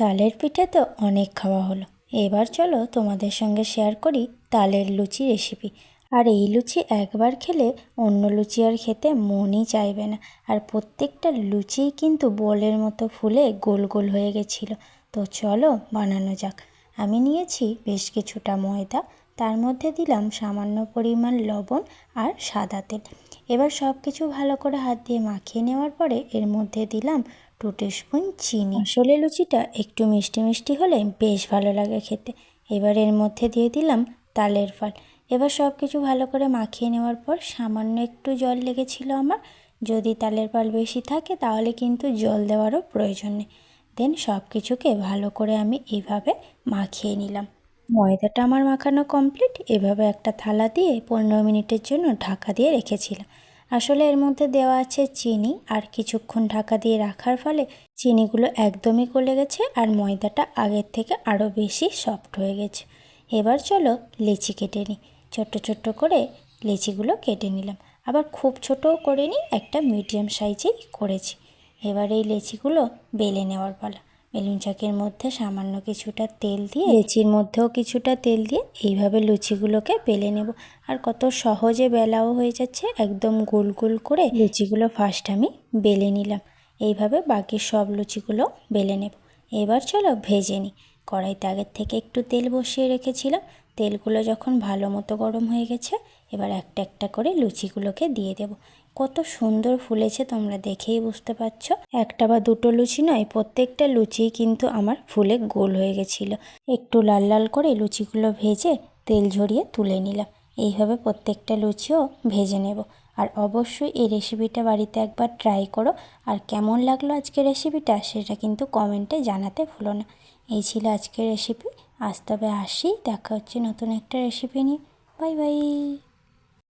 তালের পিঠে তো অনেক খাওয়া হলো, এবার চলো তোমাদের সঙ্গে শেয়ার করি তালের লুচি রেসিপি। আর এই লুচি একবার খেলে অন্য লুচি আর খেতে মনই চাইবে না। আর প্রত্যেকটা লুচিই কিন্তু বলের মতো ফুলে গোল গোল হয়ে গেছিলো। তো চলো বানানো যাক। আমি নিয়েছি বেশ কিছুটা ময়দা, তার মধ্যে দিলাম সামান্য পরিমাণ লবণ আর সাদা তেল। এবার সব কিছু ভালো করে হাত দিয়ে মাখিয়ে নেওয়ার পরে এর মধ্যে দিলাম 2 টিস্পুন চিনি। আসলে লুচিটা একটু মিষ্টি মিষ্টি হলে বেশ ভালো লাগে খেতে। এবার এর মধ্যে দিয়ে দিলাম তালের ফাল। এবার সব কিছু ভালো করে মাখিয়ে নেওয়ার পর সামান্য একটু জল লেগেছিল আমার। যদি তালের পাল বেশি থাকে তাহলে কিন্তু জল দেওয়ারও প্রয়োজন নেই। দেন সব কিছুকে ভালো করে আমি এইভাবে মাখিয়ে নিলাম। ময়দাটা আমার মাখানো কমপ্লিট। এভাবে একটা থালা দিয়ে 15 মিনিটের জন্য ঢাকা দিয়ে রেখেছিলাম। আসলে এর মধ্যে দেওয়া আছে চিনি, আর কিছুক্ষণ ঢাকা দিয়ে রাখার ফলে চিনিগুলো একদমই গলে গেছে আর ময়দাটা আগের থেকে আরও বেশি সফট হয়ে গেছে। এবার চলো লিচি কেটে নিই। ছোট্ট ছোট্ট করে লিচিগুলো কেটে নিলাম, আবার খুব ছোটও করিনি, একটা মিডিয়াম সাইজেই করেছি। এবার এই লিচিগুলো বেলে নেওয়ার পালা। বেলুন চাকের মধ্যে সামান্য কিছুটা তেল দিয়ে, লিচির মধ্যেও কিছুটা তেল দিয়ে এইভাবে লুচিগুলোকে বেলে নেব। আর কত সহজে বেলাও হয়ে যাচ্ছে, একদম গোল গোল করে লুচিগুলো ফার্স্ট আমি বেলে নিলাম। এইভাবে বাকি সব লুচিগুলো বেলে নেব। এবার চলো ভেজে নিই। কড়াইতে আগের থেকে একটু তেল বসিয়ে রেখেছিলাম। তেলগুলো যখন ভালো মতো গরম হয়ে গেছে, এবার একটা একটা করে লুচিগুলোকে দিয়ে দেব। কত সুন্দর ফুলেছে তোমরা দেখেই বুঝতে পারছো। একটা বা দুটো লুচি নয়, প্রত্যেকটা লুচিই কিন্তু আমার ফুলে গোল হয়ে গেছিলো। একটু লাল লাল করে লুচিগুলো ভেজে তেল ঝরিয়ে তুলে নিলাম। এইভাবে প্রত্যেকটা লুচিও ভেজে নেব। আর অবশ্যই এই রেসিপিটা বাড়িতে একবার ট্রাই করো। আর কেমন লাগলো আজকের রেসিপিটা সেটা কিন্তু কমেন্টে জানাতে ভুলো না। এই ছিল আজকের রেসিপি। আজ তবে আসি, দেখা হচ্ছে নতুন একটা রেসিপি নিয়ে। Bye bye.